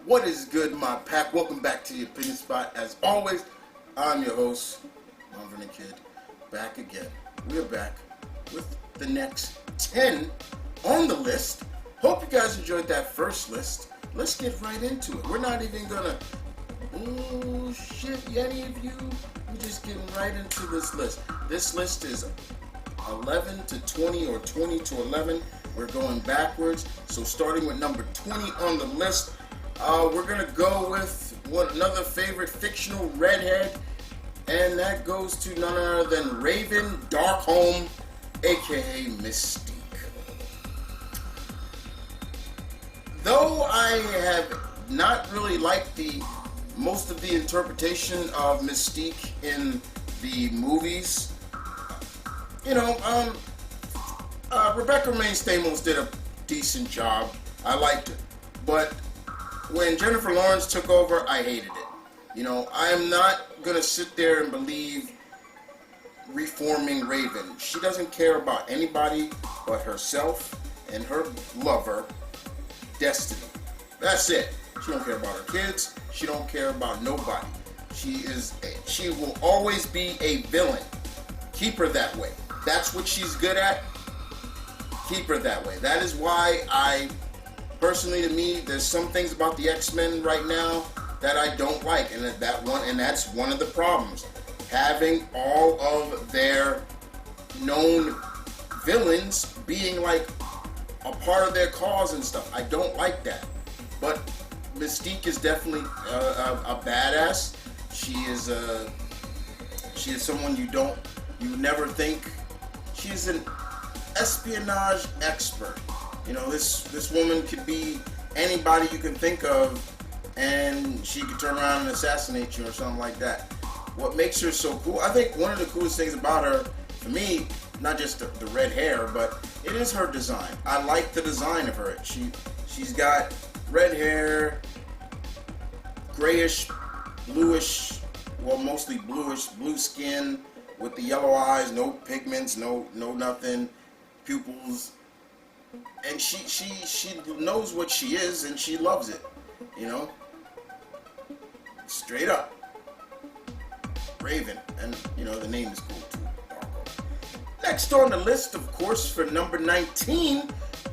What is good, my pack? Welcome back to the Opinion Spot. As always, I'm your host, M.V.K, back again. We're back with the next 10 on the list. Hope you guys enjoyed that first list. Let's get right into it. We're not even gonna bullshit any of you. We're just getting right into this list. This list is 11 to 20 or 20 to 11. We're going backwards. So starting with number 20 on the list, we're gonna go with another favorite fictional redhead, and that goes to none other than Raven Darkholme, aka Mystique. Though I have not really liked most of the interpretation of Mystique in the movies, Rebecca Stamos did a decent job. I liked it, but when Jennifer Lawrence took over, I hated it. I'm not gonna sit there and believe reforming Raven. She doesn't care about anybody but herself and her lover, Destiny. That's it. She don't care about her kids. She don't care about nobody. She will always be a villain. Keep her that way. That's what she's good at. Keep her that way. That is why personally, to me, there's some things about the X-Men right now that I don't like, and that's one of the problems. Having all of their known villains being like a part of their cause and stuff. I don't like that. But Mystique is definitely a badass. She is someone you never think. She's an espionage expert. This woman could be anybody you can think of, and she could turn around and assassinate you or something like that. What makes her so cool, I think one of the coolest things about her, for me, not just the red hair, but it is her design. I like the design of her. She's got red hair, grayish, bluish, well, mostly bluish, blue skin with the yellow eyes, no pigments, no nothing, pupils. And she knows what she is, and she loves it, straight up. Raven, and the name is cool too. Next on the list, of course, for number 19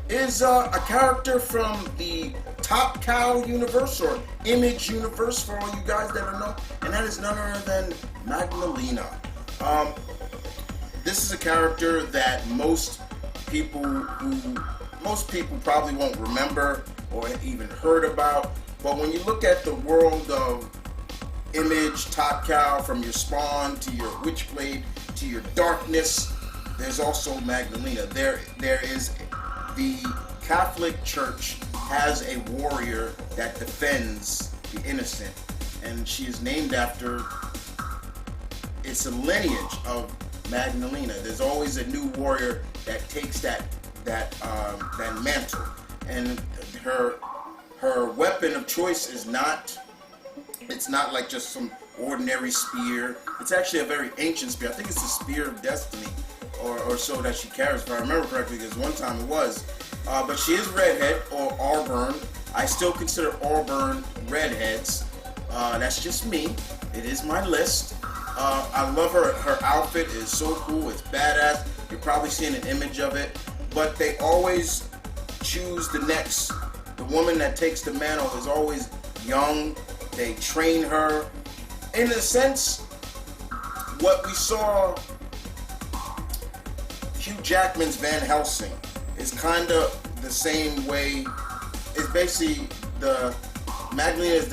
is a character from the Top Cow universe, or Image universe for all you guys that don't know, and that is none other than Magdalena. This is a character that most people probably won't remember or even heard about, but when you look at the world of Image, Top Cow, from your Spawn to your Witchblade to your Darkness, there's also Magdalena. There is the Catholic Church has a warrior that defends the innocent, and she is named after. It's a lineage of Magdalena. There's always a new warrior that takes that mantle, and her weapon of choice is not. It's not like just some ordinary spear. It's actually a very ancient spear. I think it's the Spear of Destiny, or so that she carries, if I remember correctly, because one time it was. But she is redhead, or auburn. I still consider auburn redheads. That's just me. It is my list. I love her. Her outfit is so cool. It's badass. You're probably seeing an image of it. But they always choose the woman that takes the mantle is always young. They train her. In a sense, what we saw Hugh Jackman's Van Helsing is kind of the same way. It's basically Magdalena is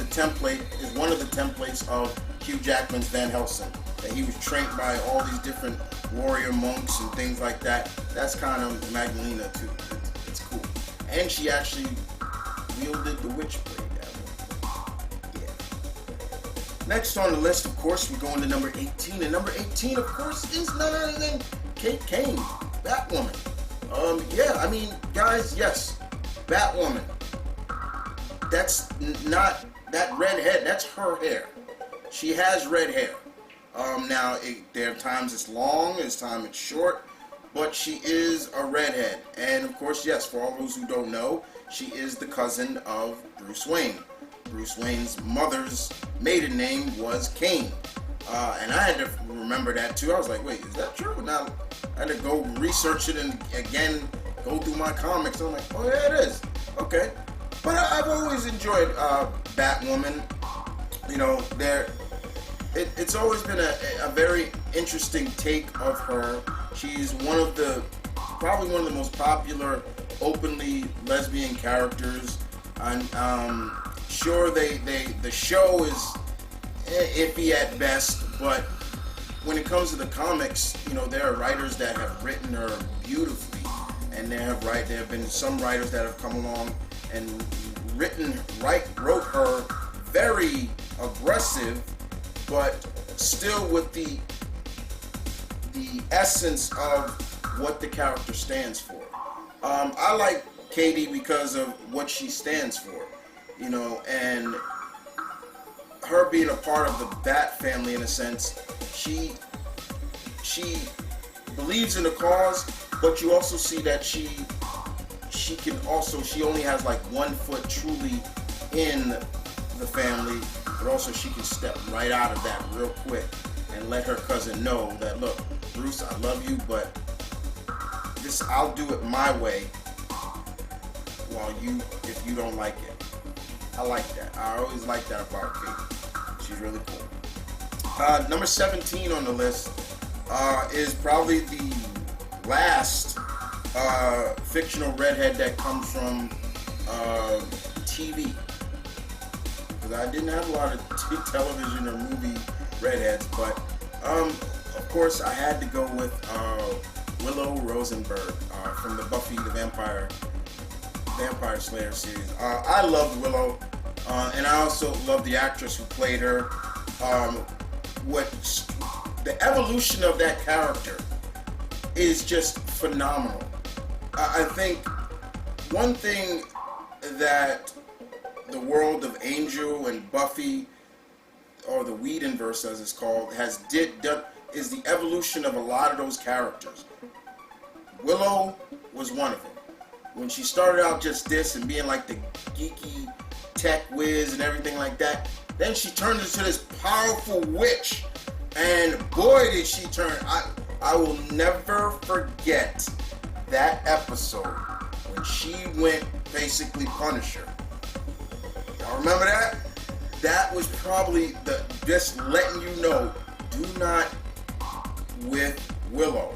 one of the templates of Hugh Jackman's Van Helsing. That he was trained by all these different warrior monks and things like that. That's kind of Magdalena too. It's cool. And she actually wielded the Witchblade. Next on the list, of course, we're going to number 18. And number 18, of course, is none other than Kang, Batwoman. Guys, yes, Batwoman. That's not that red head. That's her hair. She has red hair. There are times it's long, there's times it's short, but she is a redhead. And of course, yes, for all those who don't know, she is the cousin of Bruce Wayne. Bruce Wayne's mother's maiden name was Kane. And I had to remember that too. I was like, wait, is that true? Now I had to go research it and again go through my comics. I'm like, oh yeah, it is. Okay. But I've always enjoyed Batwoman. You know, it's always been a very interesting take of her. She's probably one of the most popular openly lesbian characters. And sure, the show is iffy at best, but when it comes to the comics, you know, there are writers that have written her beautifully, and there have been some writers that have come along and wrote her very aggressive, but still with the essence of what the character stands for. I like Katie because of what she stands for, you know, and her being a part of the Bat family in a sense. She believes in the cause, but you also see that she only has like 1 foot truly in the family, but also she can step right out of that real quick and let her cousin know that, look, Bruce, I love you, but I'll do it my way, if you don't like it. I like that. I always like that about Kate. She's really cool. Number 17 on the list is probably the last fictional redhead that comes from TV. Because I didn't have a lot of television or movie redheads, but of course I had to go with Willow Rosenberg from the Buffy the Vampire Slayer series. I loved Willow, and I also loved the actress who played her. The evolution of that character is just phenomenal. I think one thing that the world of Angel and Buffy, or the Inverse as it's called, done is the evolution of a lot of those characters. Willow was one of them. When she started out just this and being like the geeky tech whiz and everything like that, then she turned into this powerful witch, and boy did she turn. I will never forget that episode when she went basically Punisher. Y'all remember that? That was probably just letting you know, do not with Willow.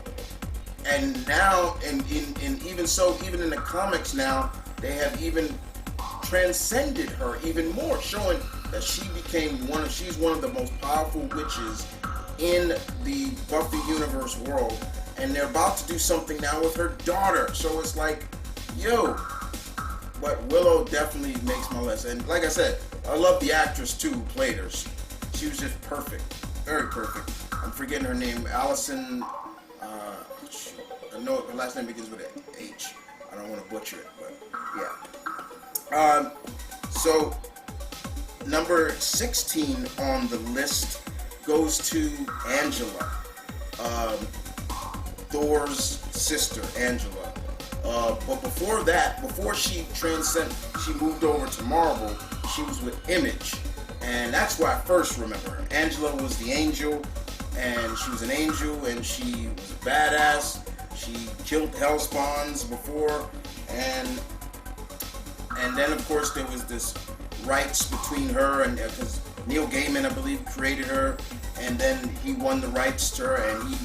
And now, and even so, even in the comics now, they have even transcended her even more, showing that she became she's one of the most powerful witches in the Buffy universe world. And they're about to do something now with her daughter. So it's like, yo, but Willow definitely makes my list. And like I said, I love the actress too who played her. She was just perfect, very perfect. I'm forgetting her name, Allison. I know her last name begins with an H. I don't want to butcher it, but yeah. So number 16 on the list goes to Angela, Thor's sister, Angela. But before that, before she moved over to Marvel, she was with Image, and that's where I first remember her. Angela was the angel, and she was an angel, and she was a badass. She killed Hellspawns before, and then of course there was this rights between her and, because Neil Gaiman, I believe, created her, and then he won the rights to her and he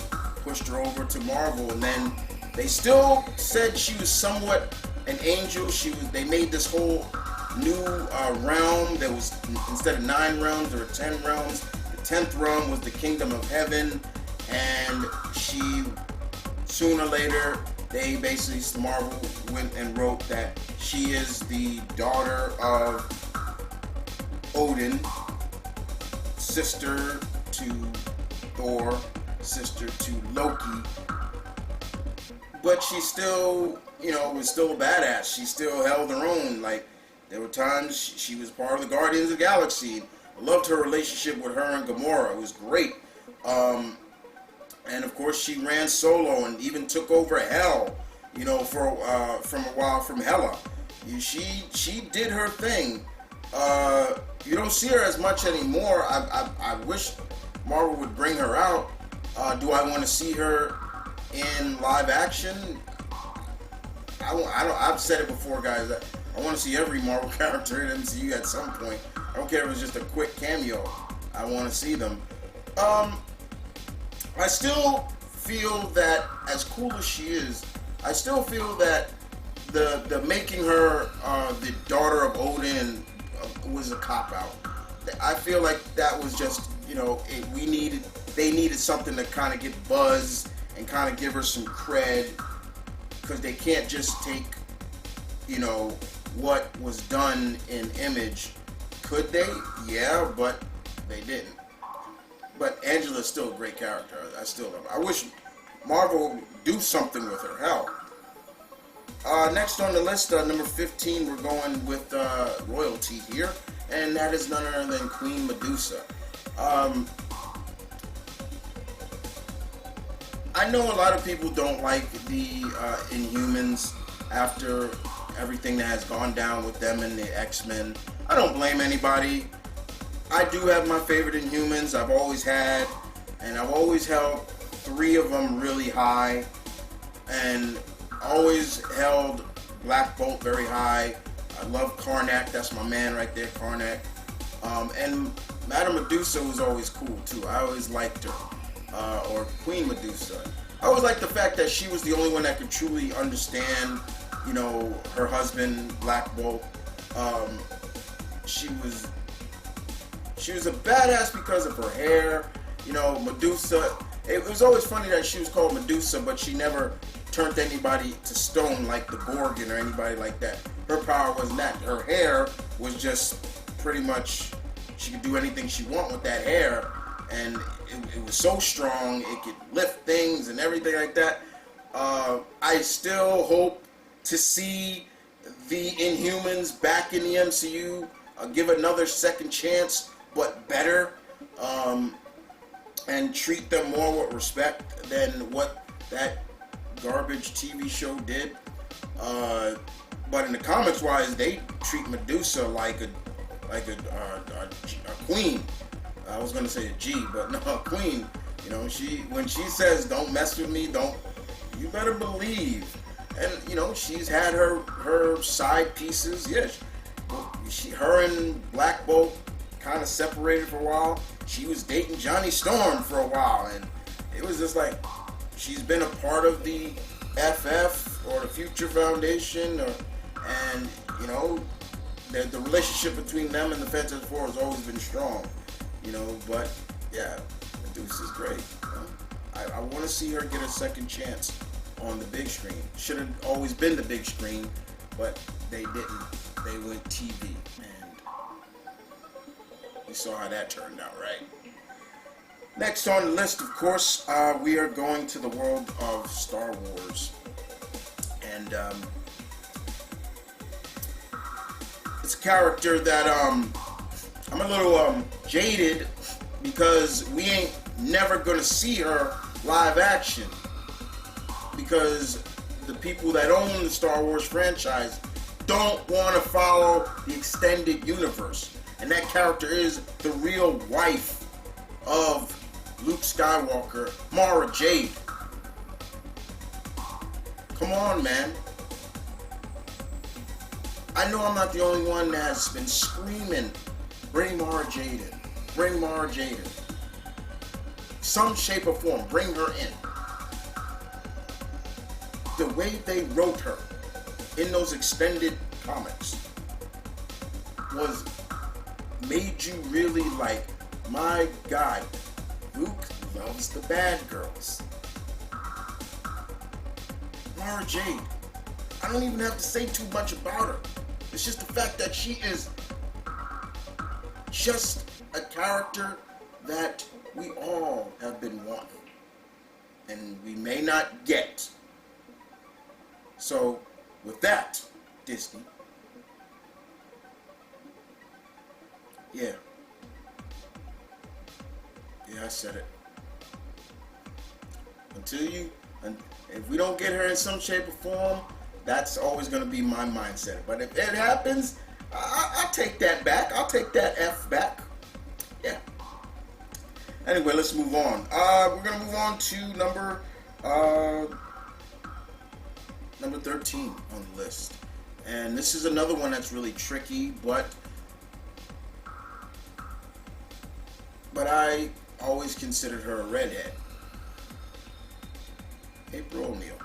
pushed her over to Marvel, and then they still said she was somewhat an angel. They made this whole new realm. There was, instead of 9 realms, there were 10 realms. The 10th realm was the kingdom of heaven, and sooner or later, they basically, Marvel went and wrote that she is the daughter of Odin, sister to Thor, sister to Loki, but she still, was still a badass. She still held her own. Like, there were times she was part of the Guardians of the Galaxy. I loved her relationship with her and Gamora. It was great. And of course, she ran solo and even took over Hell, from a while from Hela. She did her thing, You don't see her as much anymore. I wish Marvel would bring her out. Do I want to see her in live action? I've said it before, guys. I want to see every Marvel character in MCU at some point. I don't care if it's just a quick cameo. I want to see them. I still feel that, as cool as she is, I still feel that the making her the daughter of Odin was a cop out. I feel like that was just, they needed something to kind of get buzz and kind of give her some cred, because they can't just take, what was done in Image. Could they? Yeah, but they didn't. But Angela's still a great character. I still love her. I wish Marvel would do something with her. Hell. Next on the list, number 15, we're going with royalty here, and that is none other than Queen Medusa. I know a lot of people don't like the Inhumans after everything that has gone down with them and the X-Men. I don't blame anybody. I do have my favorite Inhumans. I've always had, and I've always held 3 of them really high, and always held Black Bolt very high. I love Karnak. That's my man right there, Karnak. And Madame Medusa was always cool too. I always liked her. Or Queen Medusa. I always liked the fact that she was the only one that could truly understand, her husband, Black Bolt. She was a badass because of her hair. Medusa. It was always funny that she was called Medusa, but she never turned anybody to stone like the Gorgon or anybody like that. Her power wasn't that. Her hair was just pretty much, she could do anything she wanted with that hair, and it was so strong, it could lift things and everything like that. I still hope to see the Inhumans back in the MCU, give another second chance, but better, and treat them more with respect than what that garbage TV show did. But in the comics wise, they treat Medusa like a queen. I was gonna say a G, but no, a queen. When she says don't mess with me, you better believe. And she's had her side pieces. Yes, her and Black Bolt kind of separated for a while. She was dating Johnny Storm for a while, and it was just like she's been a part of the FF or the Future Foundation, and the relationship between them and the Fantastic Four has always been strong. But yeah, Medusa's great. I want to see her get a second chance on the big screen. Should have always been the big screen, but they didn't. They went TV, and we saw how that turned out, right? Next on the list, of course, we are going to the world of Star Wars, and it's a character that I'm a little jaded, because we ain't never gonna see her live action, because the people that own the Star Wars franchise don't want to follow the extended universe, and that character is the real wife of Luke Skywalker, Mara Jade. Come on, man. I know I'm not the only one that has been screaming, bring Mara Jade in. Bring Mara Jade in. Some shape or form, bring her in. The way they wrote her in those extended comics made you really like, my God, Luke loves the bad girls. Mara Jade, I don't even have to say too much about her. It's just the fact that she is just a character that we all have been wanting, and we may not get. So, with that, Disney, yeah, I said it. If we don't get her in some shape or form, that's always going to be my mindset. But if it happens, I'll take that back. I'll take that F back. Yeah. Anyway, let's move on. We're gonna move on to number 13 on the list, and this is another one that's really tricky, but I always considered her a redhead. April ONeil.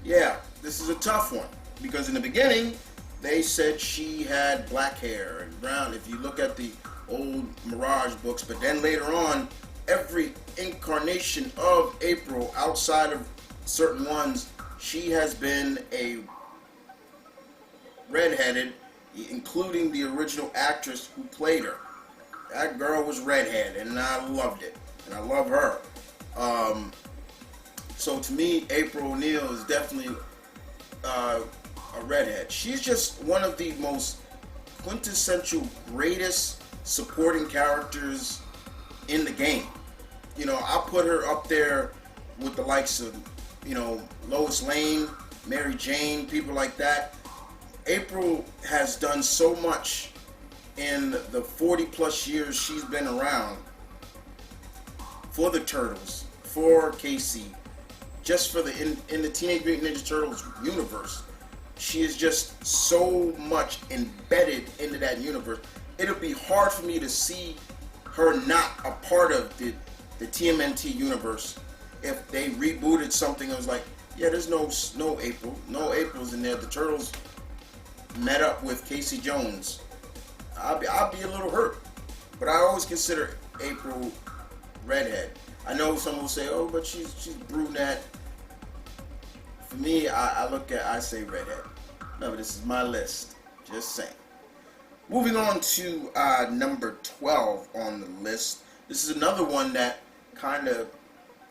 Yeah, this is a tough one because in the beginning they said she had black hair and brown. If you look at the old Mirage books, but then later on, every incarnation of April outside of certain ones, she has been a redheaded, including the original actress who played her. That girl was redhead, and I loved it, and I love her. So to me, April ONeil is definitely a redhead. She's just one of the most quintessential greatest supporting characters in the game. You know, I'll put her up there with the likes of, you know, Lois Lane, Mary Jane, people like that. April has done so much in the 40 plus years she's been around for the Turtles, for Casey, just for the in the Teenage Mutant Ninja Turtles universe. She is just so much embedded into that universe. It'll be hard for me to see her not a part of the TMNT universe if they rebooted something that was like, yeah, there's no April. No April's in there. The Turtles met up with Casey Jones. I'll be a little hurt. But I always consider April redhead. I know some will say, oh, but she's brunette. For me, I say redhead. No, but this is my list. Just saying. Moving on to number 12 on the list. This is another one that kind of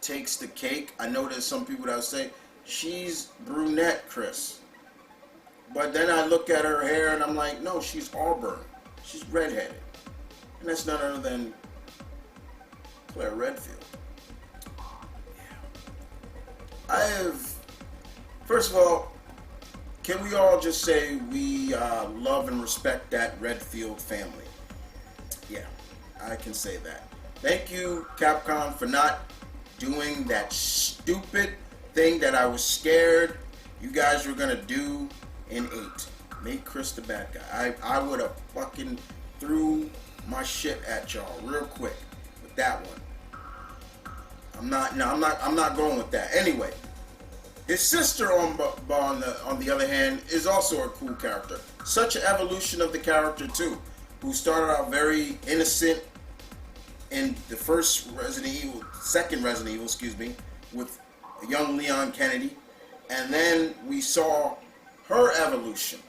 takes the cake. I know there's some people that would say, she's brunette, Chris. But then I look at her hair and I'm like, no, she's auburn. She's redheaded. And that's none other than Claire Redfield. Yeah. First of all, can we all just say we love and respect that Redfield family? Yeah, I can say that. Thank you, Capcom, for not doing that stupid thing that I was scared you guys were going to do in 8. Make Chris the bad guy. I would have fucking threw my shit at y'all real quick with that one. I'm not going with that. Anyway, his sister on the other hand is also a cool character. Such an evolution of the character too, who started out very innocent in the second Resident Evil, with young Leon Kennedy, and then we saw her evolution.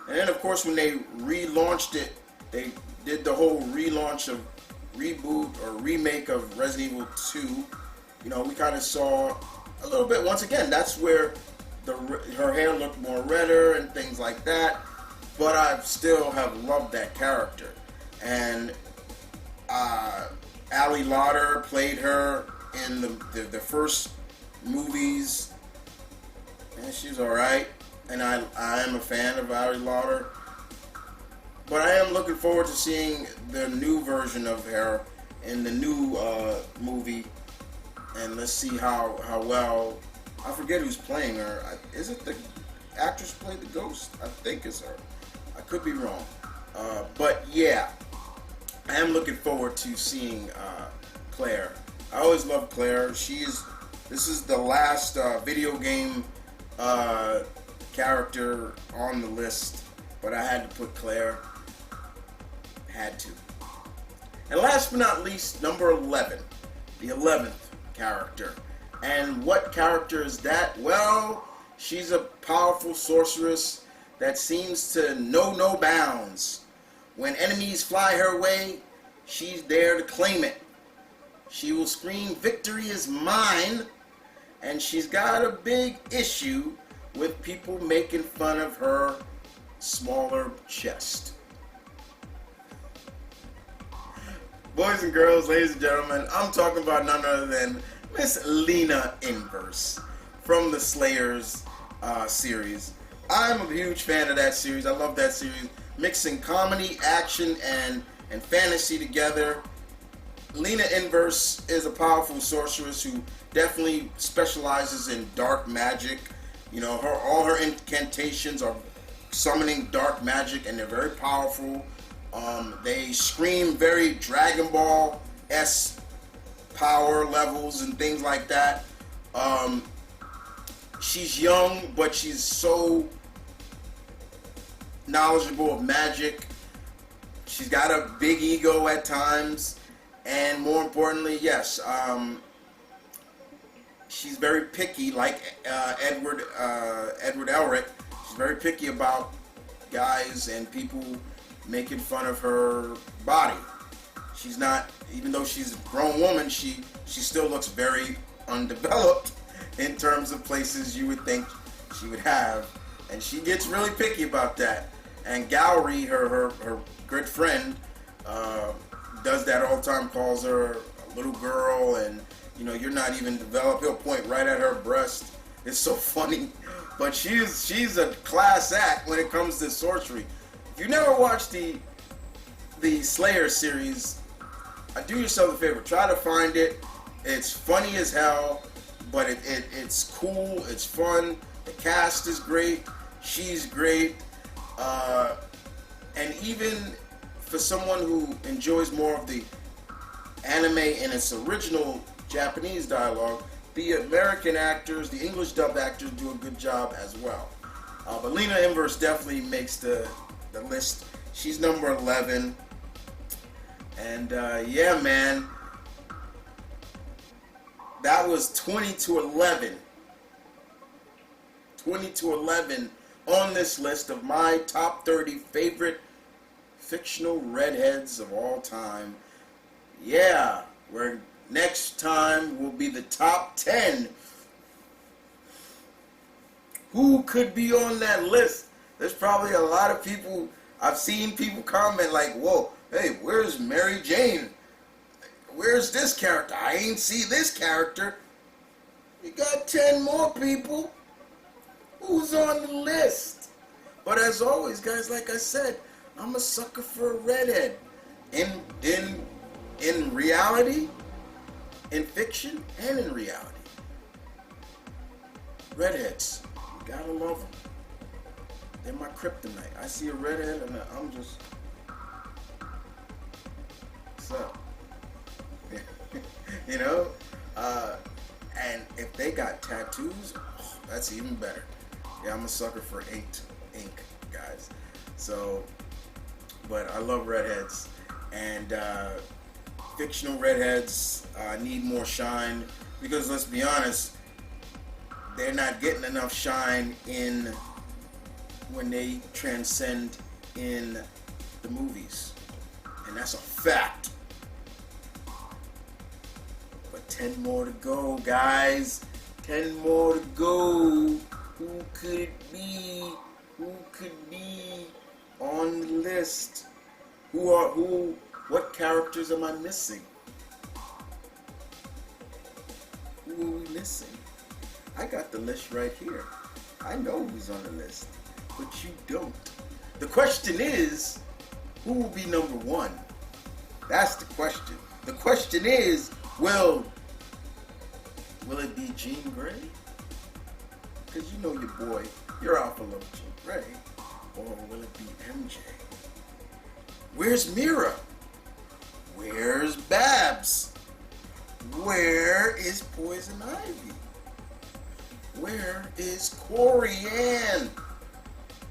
And then of course when they relaunched it, they did the whole reboot or remake of Resident Evil 2. You know, we kind of saw a little bit, once again, that's where her hair looked more redder and things like that, but I still have loved that character. And Ali Lauder played her in the first movies, and she's alright, and I am a fan of Ali Lauder, but I am looking forward to seeing the new version of her in the new movie. And let's see how well, I forget who's playing her. Is it the actress who played the ghost? I think it's her. I could be wrong. But yeah, I am looking forward to seeing Claire. I always loved Claire. This is the last video game character on the list, but I had to put Claire. Had to. And last but not least, number 11. The 11th character. And what character is that? Well, she's a powerful sorceress that seems to know no bounds. When enemies fly her way, she's there to claim it. She will scream, "Victory is mine!" And she's got a big issue with people making fun of her smaller chest. Boys and girls, ladies and gentlemen, I'm talking about none other than Miss Lena Inverse from the Slayers series. I'm a huge fan of that series. I love that series. Mixing comedy, action, and fantasy together. Lena Inverse is a powerful sorceress who definitely specializes in dark magic. You know, all her incantations are summoning dark magic, and they're very powerful. They scream very Dragon Ball s power levels and things like that. Um, she's young, but she's so knowledgeable of magic. She's got a big ego at times, and more importantly, yes, she's very picky, like Edward Elric. She's very picky about guys and people making fun of her body. She's not, even though she's a grown woman, she still looks very undeveloped in terms of places you would think she would have, and she gets really picky about that. And Gowry, her good friend, does that all the time. Calls her a little girl, and you know, you're not even developed. He'll point right at her breast. It's so funny, but she's a class act when it comes to sorcery. If you never watched the Slayer series, do yourself a favor. Try to find it. It's funny as hell, but it's cool. It's fun. The cast is great. She's great. And even for someone who enjoys more of the anime in its original Japanese dialogue, the American actors, the English dub actors do a good job as well. But Lena Inverse definitely makes the list. She's number 11. And yeah, man, that was 20 to 11. 20 to 11 on this list of my top 30 favorite fictional redheads of all time. Yeah, where next time will be the top 10. Who could be on that list? There's probably a lot of people. I've seen people comment like, whoa, hey, where's Mary Jane? Where's this character? I ain't see this character. You got 10 more people. Who's on the list? But as always, guys, like I said, I'm a sucker for a redhead. In reality, in fiction, and in reality. Redheads, you gotta love them. They're my kryptonite. I see a redhead and I'm just, what's up? You know? And if they got tattoos, oh, that's even better. Yeah, I'm a sucker for ink, guys. So, but I love redheads, and fictional redheads need more shine, because let's be honest, they're not getting enough shine when they transcend in the movies, and that's a fact. But 10 more to go, guys. 10 more to go. Who could it be? Who could be on the list? What characters am I missing? Who are we missing? I got the list right here. I know who's on the list, but you don't. The question is, who will be number one? That's the question. The question is, will it be Jean Grey? Because you know your boy, your alpha love Jean Grey. Or will it be MJ? Where's Mira? Where's Babs? Where is Poison Ivy? Where is Corianne?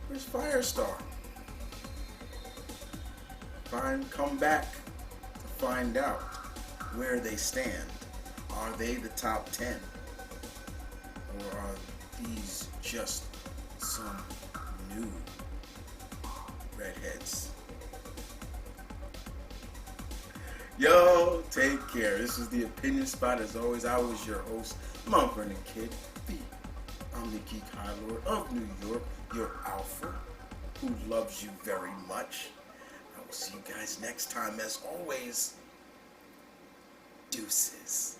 Where's Firestar? Come back to find out where they stand. Are they the top 10? Or are these just some new redheads? Yo, take care. This is the Opinion Spot. As always, I was your host, Mount Vernon Kid. I'm the Geek High Lord of New York, your alpha, who loves you very much. I will see you guys next time. As always, deuces.